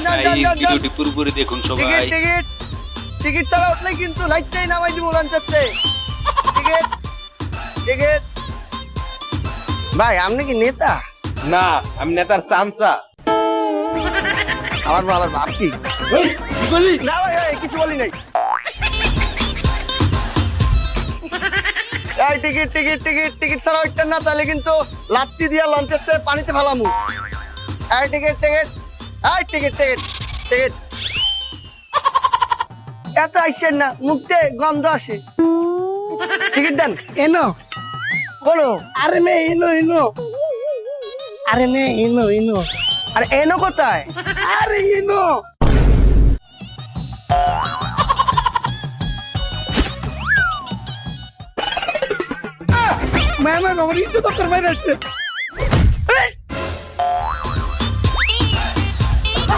ভিডিওটি পুরোপুরি দেখুন সবাই। টিকিট টিকিট ছাড়া উঠলে কিন্তু লাইটটাই নামাই দিব লঞ্চেতে। Ticket ticket. ভাই আপনি কি নেতা? না, আমি নেতার চামচা। আমার ভালো ভাব কি? কি বলি? না ভাই কিছু বলি নাই। এই টিকিট টিকিট টিকিট টিকিট ছাড়া উঠতেন না তাহলে কিন্তু লাত্তি দিয়া লঞ্চেতে পানিতে ফেলামু। এই টিকিট টিকিট এই টিকিট টিকিট টিকিট। এত আইসেন না, মুখতে গন্ধ আসে। টিকিট দেন। এনো বলো। আরে নে এনো আরে নে এনো আরে এনো কোথায়? আরে এনো ম্যাম আমার ইজ্জত তোর বাইরে আছে